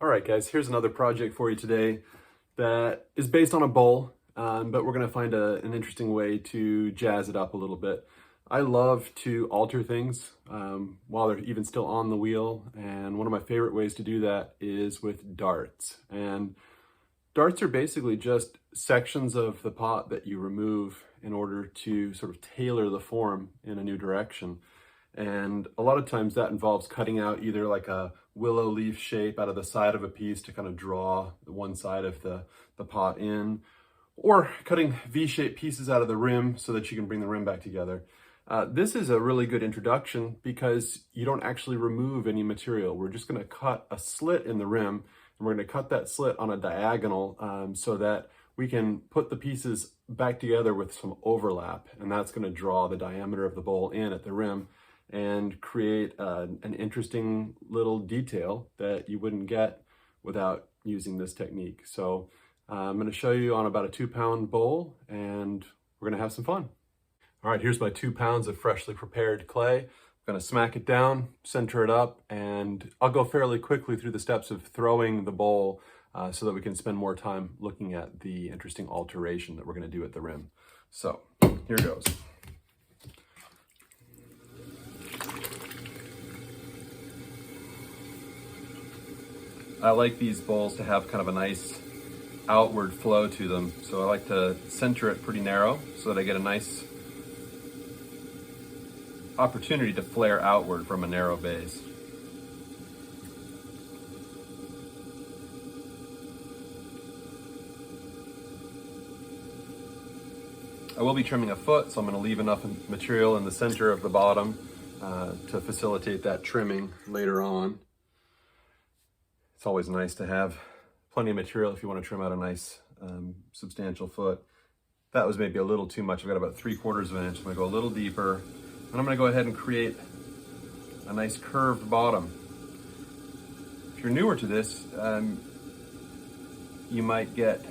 All right, guys, here's another project for you today that is based on a bowl, but we're going to find an interesting way to jazz it up a little bit. I love to alter things while they're even still on the wheel, and one of my favorite ways to do that is with darts. And darts are basically just sections of the pot that you remove in order to sort of tailor the form in a new direction. And a lot of times that involves cutting out either like a willow leaf shape out of the side of a piece to kind of draw the one side of the pot in, or cutting V-shaped pieces out of the rim so that you can bring the rim back together. This is a really good introduction because you don't actually remove any material. We're just going to cut a slit in the rim, and we're going to cut that slit on a diagonal so that we can put the pieces back together with some overlap, and that's going to draw the diameter of the bowl in at the rim and create an interesting little detail that you wouldn't get without using this technique. So I'm going to show you on about a 2-pound bowl, and we're going to have some fun. All right, here's my 2 pounds of freshly prepared clay. I'm going to smack it down, center it up, and I'll go fairly quickly through the steps of throwing the bowl so that we can spend more time looking at the interesting alteration that we're going to do at the rim. So here goes. I like these bowls to have kind of a nice outward flow to them. So I like to center it pretty narrow so that I get a nice opportunity to flare outward from a narrow base. I will be trimming a foot, so I'm going to leave enough material in the center of the bottom to facilitate that trimming later on. It's always nice to have plenty of material if you want to trim out a nice substantial foot. That was maybe a little too much. I've got about 3/4 of an inch. I'm going to go a little deeper, and I'm going to go ahead and create a nice curved bottom. If you're newer to this, you might get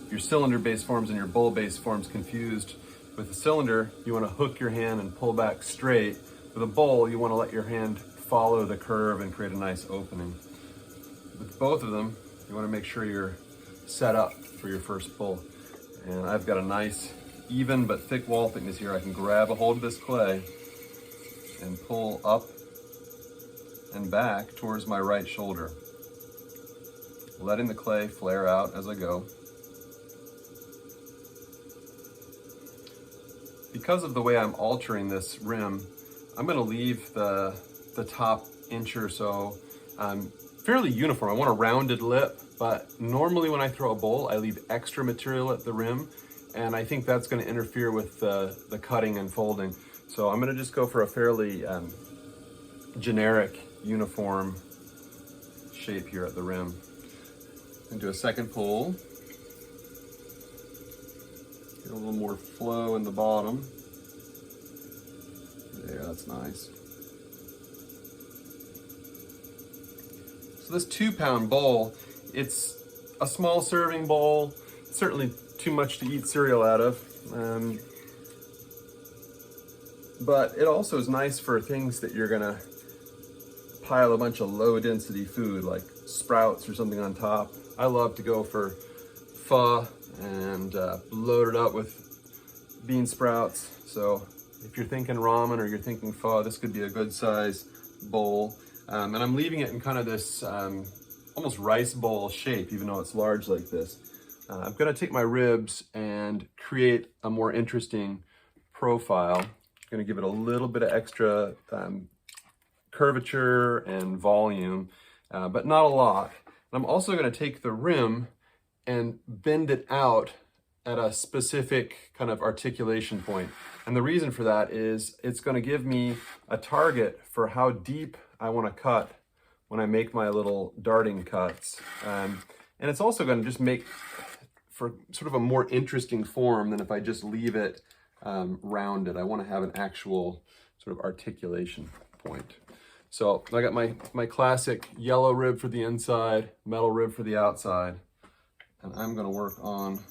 your cylinder-based forms and your bowl-based forms confused. With a cylinder, you want to hook your hand and pull back straight. With a bowl, you want to let your hand follow the curve and create a nice opening. With both of them, you want to make sure you're set up for your first pull. And I've got a nice, even but thick wall thickness here. I can grab a hold of this clay and pull up and back towards my right shoulder, letting the clay flare out as I go. Because of the way I'm altering this rim, I'm going to leave the top inch or so fairly uniform. I want a rounded lip, but normally when I throw a bowl, I leave extra material at the rim, and I think that's going to interfere with the cutting and folding. So I'm going to just go for a fairly generic, uniform shape here at the rim. And do a second pull. Get a little more flow in the bottom. There, that's nice. So this 2-pound bowl, it's a small serving bowl, certainly too much to eat cereal out of, but it also is nice for things that you're gonna pile a bunch of low density food like sprouts or something on top. I love to go for pho and load it up with bean sprouts. So if you're thinking ramen or you're thinking pho, this could be a good size bowl. And I'm leaving it in kind of this almost rice bowl shape, even though it's large like this. I'm going to take my ribs and create a more interesting profile. I'm going to give it a little bit of extra curvature and volume, but not a lot. And I'm also going to take the rim and bend it out at a specific kind of articulation point. And the reason for that is it's going to give me a target for how deep I want to cut when I make my little darting cuts. And it's also going to just make for sort of a more interesting form than if I just leave it rounded. I want to have an actual sort of articulation point. So I got my classic yellow rib for the inside, metal rib for the outside. And I'm going to work on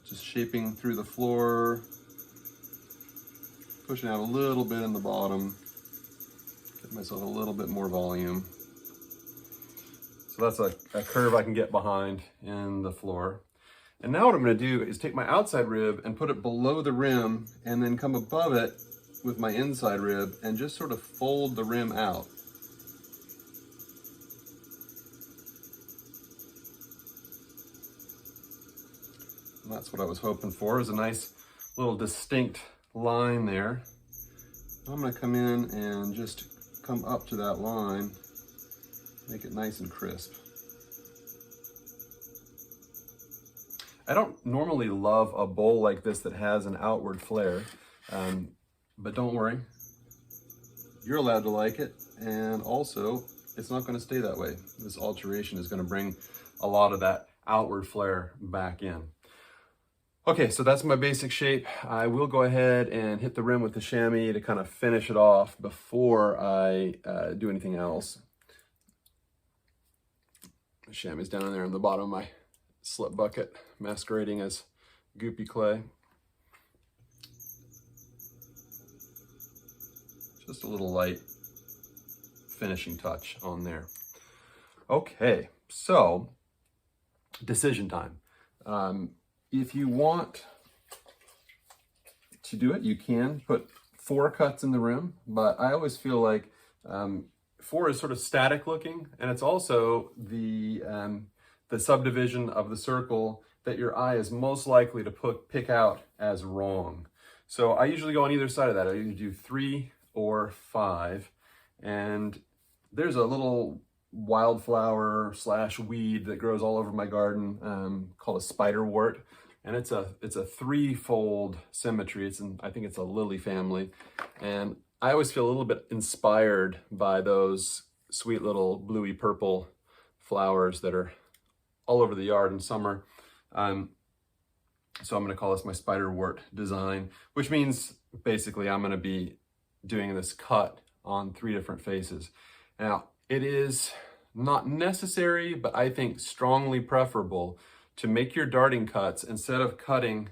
just shaping through the floor, pushing out a little bit in the bottom. Give myself a little bit more volume. So that's a curve I can get behind in the floor. And now what I'm going to do is take my outside rib and put it below the rim and then come above it with my inside rib and just sort of fold the rim out. And that's what I was hoping for, is a nice little distinct line there. I'm going to come in and just come up to that line, make it nice and crisp. I don't normally love a bowl like this that has an outward flare, but don't worry, you're allowed to like it, and also it's not going to stay that way. This alteration is going to bring a lot of that outward flare back in. Okay, so that's my basic shape. I will go ahead and hit the rim with the chamois to kind of finish it off before I do anything else. The chamois is down in there on the bottom of my slit bucket, masquerading as goopy clay. Just a little light finishing touch on there. Okay, so decision time. If you want to do it, you can put 4 cuts in the rim, but I always feel like 4 is sort of static looking, and it's also the subdivision of the circle that your eye is most likely to pick out as wrong. So I usually go on either side of that. I usually do 3 or 5, and there's a little wildflower / weed that grows all over my garden called a spiderwort, and it's a 3-fold symmetry. I think it's a lily family, and I always feel a little bit inspired by those sweet little bluey purple flowers that are all over the yard in summer. So I'm going to call this my spiderwort design, which means basically I'm going to be doing this cut on 3 different faces. Now, it is not necessary, but I think strongly preferable to make your darting cuts, instead of cutting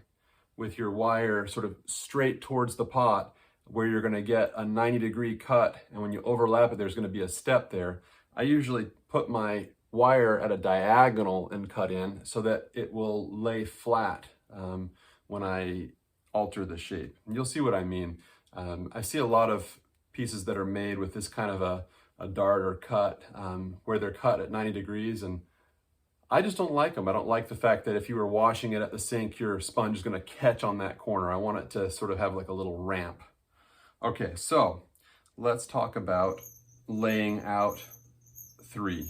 with your wire sort of straight towards the pot where you're going to get a 90-degree cut, and when you overlap it, there's going to be a step there. I usually put my wire at a diagonal and cut in so that it will lay flat when I alter the shape. And you'll see what I mean. I see a lot of pieces that are made with this kind of a dart or cut where they're cut at 90 degrees, and I just don't like them. I don't like the fact that if you were washing it at the sink, your sponge is going to catch on that corner. I want it to sort of have like a little ramp. Okay, so let's talk about laying out 3.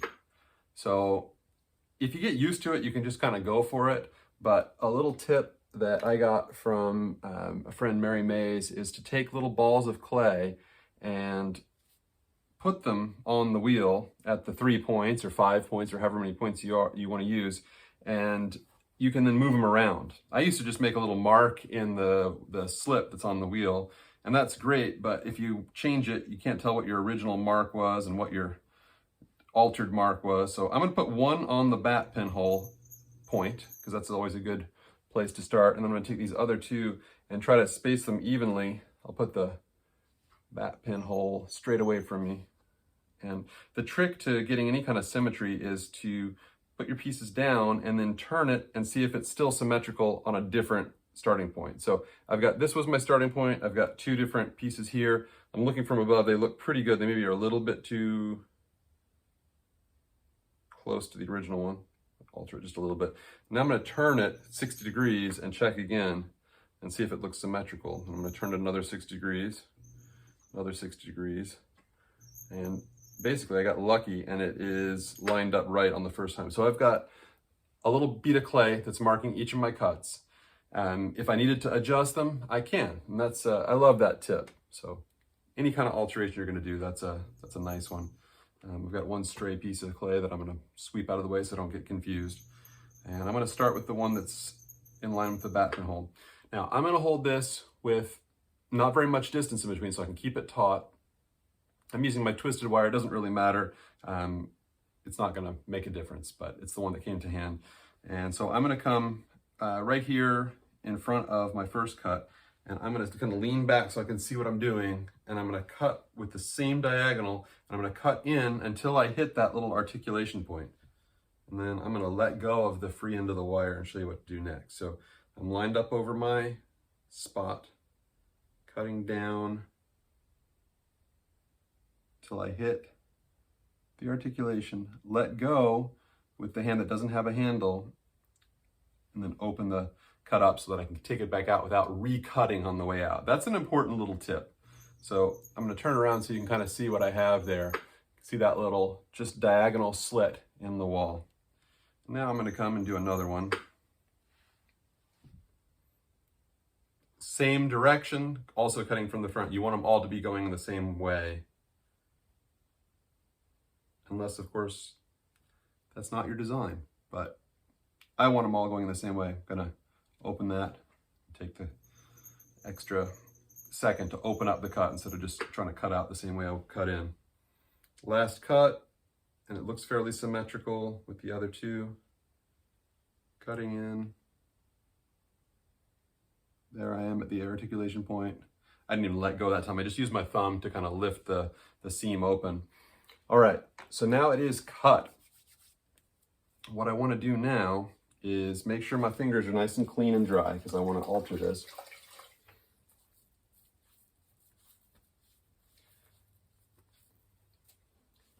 So if you get used to it, you can just kind of go for it. But a little tip that I got from a friend, Mary Mays, is to take little balls of clay and put them on the wheel at the 3 points or 5 points or however many points you want to use, and you can then move them around. I used to just make a little mark in the slip that's on the wheel, and that's great, but if you change it, you can't tell what your original mark was and what your altered mark was. So I'm going to put 1 on the bat pinhole point, because that's always a good place to start, and I'm going to take these other 2 and try to space them evenly. I'll put the bat pinhole straight away from me. And the trick to getting any kind of symmetry is to put your pieces down and then turn it and see if it's still symmetrical on a different starting point. So this was my starting point. I've got 2 different pieces here. I'm looking from above. They look pretty good. They maybe are a little bit too close to the original one. Alter it just a little bit. Now I'm going to turn it 60 degrees and check again and see if it looks symmetrical. I'm going to turn it another 60 degrees, another 60 degrees. And basically I got lucky and it is lined up right on the first time. So I've got a little bead of clay that's marking each of my cuts. If I needed to adjust them, I can. And that's I love that tip. So any kind of alteration you're going to do, that's a nice one. We've got 1 stray piece of clay that I'm going to sweep out of the way so I don't get confused. And I'm going to start with the one that's in line with the bat pinhole. Now I'm going to hold this with not very much distance in between so I can keep it taut. I'm using my twisted wire. It doesn't really matter. It's not going to make a difference, but it's the one that came to hand. And so I'm going to come right here in front of my first cut, And I'm gonna kind of lean back so I can see what I'm doing. And I'm gonna cut with the same diagonal, and I'm gonna cut in until I hit that little articulation point. And then I'm gonna let go of the free end of the wire and show you what to do next. So I'm lined up over my spot, cutting down till I hit the articulation, let go with the hand that doesn't have a handle, and then open the cut up so that I can take it back out without recutting on the way out. That's an important little tip. So I'm gonna turn around so you can kind of see what I have there. See that little just diagonal slit in the wall. Now I'm gonna come and do another one. Same direction, also cutting from the front. You want them all to be going the same way. Unless, of course, that's not your design. But I want them all going the same way. I'm gonna open that, take the extra second to open up the cut instead of just trying to cut out the same way I cut in. Last cut, and it looks fairly symmetrical with the other two. Cutting in. There I am at the articulation point. I didn't even let go that time. I just used my thumb to kind of lift the seam open. All right, so now it is cut. What I want to do now is make sure my fingers are nice and clean and dry because I want to alter this.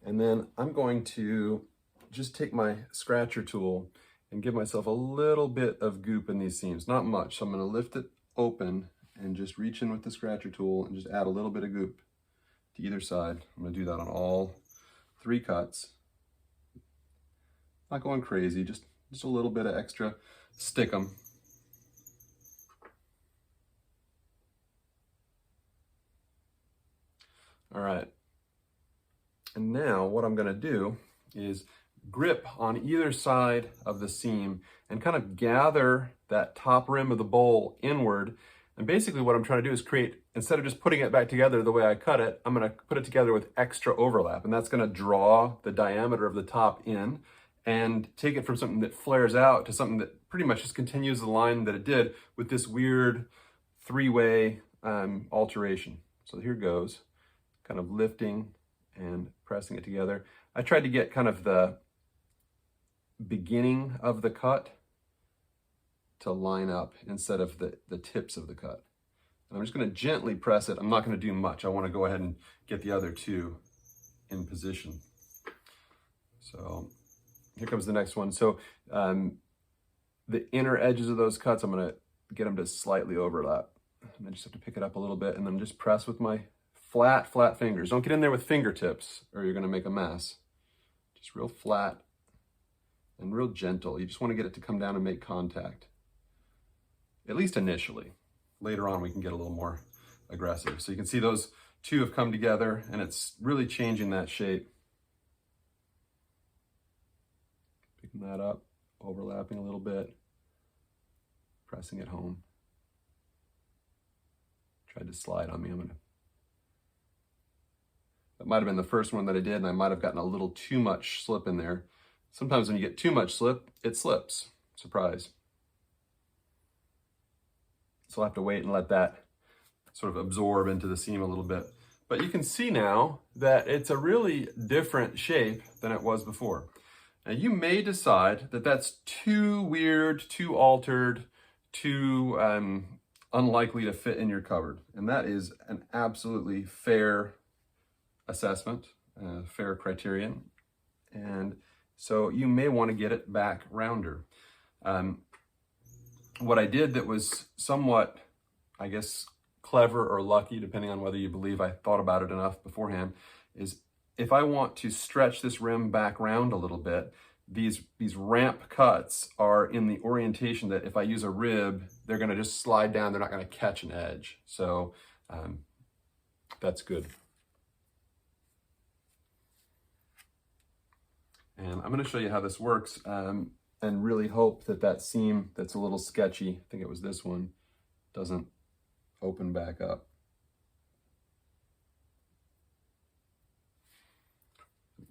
And then I'm going to just take my scratcher tool and give myself a little bit of goop in these seams, not much. So I'm going to lift it open and just reach in with the scratcher tool and just add a little bit of goop to either side. I'm going to do that on all 3 cuts. Not going crazy, just a little bit of extra stickum. All right. And now what I'm going to do is grip on either side of the seam and kind of gather that top rim of the bowl inward. And basically what I'm trying to do is create, instead of just putting it back together the way I cut it, I'm going to put it together with extra overlap. And that's going to draw the diameter of the top in and take it from something that flares out to something that pretty much just continues the line that it did with this weird 3-way alteration. So here goes, kind of lifting and pressing it together. I tried to get kind of the beginning of the cut to line up instead of the tips of the cut. And I'm just going to gently press it. I'm not going to do much. I want to go ahead and get the other two in position. So here comes the next one. So the inner edges of those cuts, I'm going to get them to slightly overlap. And I just have to pick it up a little bit and then just press with my flat fingers. Don't get in there with fingertips or you're going to make a mess. Just real flat and real gentle. You just want to get it to come down and make contact, at least initially. Later on, we can get a little more aggressive. So you can see those two have come together and it's really changing that shape. Picking that up, overlapping a little bit, pressing it home. Tried to slide on me. That might have been the first one that I did, and I might have gotten a little too much slip in there. Sometimes when you get too much slip, it slips. Surprise. So I'll have to wait and let that sort of absorb into the seam a little bit. But you can see now that it's a really different shape than it was before. Now you may decide that that's too weird, too altered, too unlikely to fit in your cupboard. And that is an absolutely fair assessment, fair criterion. And so you may want to get it back rounder. What I did that was somewhat, I guess, clever or lucky, depending on whether you believe I thought about it enough beforehand, is if I want to stretch this rim back round a little bit, these ramp cuts are in the orientation that if I use a rib, they're going to just slide down. They're not going to catch an edge. So that's good. And I'm going to show you how this works and really hope that that seam that's a little sketchy, I think it was this one, doesn't open back up.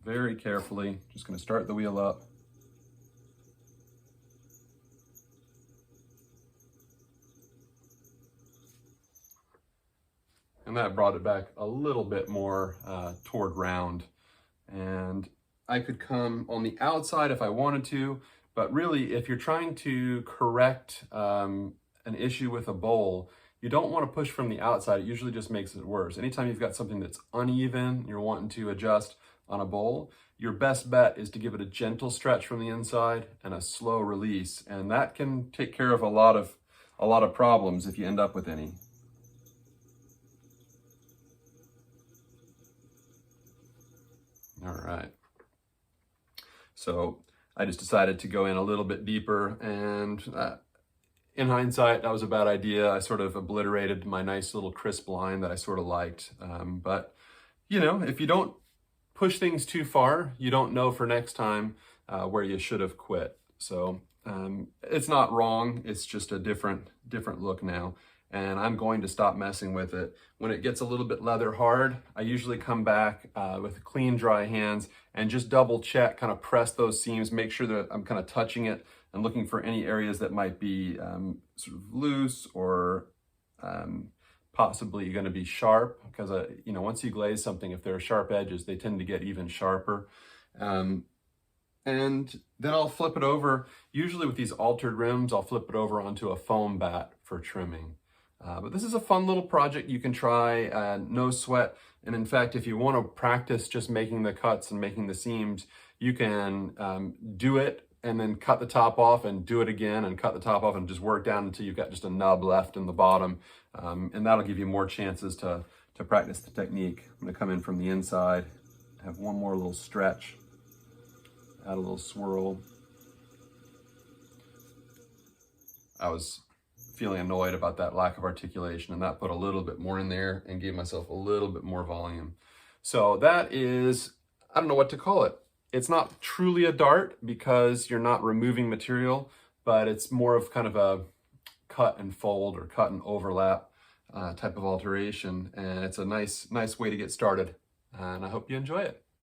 Very carefully, just going to start the wheel up. and that brought it back a little bit more toward round. And I could come on the outside if I wanted to, but really if you're trying to correct an issue with a bowl, you don't want to push from the outside. It usually just makes it worse. Anytime you've got something that's uneven, you're wanting to adjust on a bowl, your best bet is to give it a gentle stretch from the inside and a slow release. And that can take care of a lot of problems if you end up with any. All right. So I just decided to go in a little bit deeper, and in hindsight, that was a bad idea. I sort of obliterated my nice little crisp line that I sort of liked. But, you know, if you don't push things too far, you don't know for next time where you should have quit. So it's not wrong. It's just a different look now. And I'm going to stop messing with it. When it gets a little bit leather hard, I usually come back with clean, dry hands and just double check, kind of press those seams, make sure that I'm kind of touching it and looking for any areas that might be sort of loose or possibly going to be sharp. Because, you know, once you glaze something, if there are sharp edges, they tend to get even sharper. And then I'll flip it over. Usually with these altered rims, I'll flip it over onto a foam bat for trimming. But this is a fun little project you can try, no sweat. And in fact, if you want to practice just making the cuts and making the seams, you can do it and then cut the top off and do it again and cut the top off and just work down until you've got just a nub left in the bottom. And that'll give you more chances to practice the technique. I'm gonna come in from the inside, have one more little stretch, add a little swirl. I was feeling annoyed about that lack of articulation, and that put a little bit more in there and gave myself a little bit more volume. So that is, I don't know what to call it. It's not truly a dart because you're not removing material, but it's more of kind of a cut and fold or cut and overlap type of alteration. And it's a nice way to get started. And I hope you enjoy it.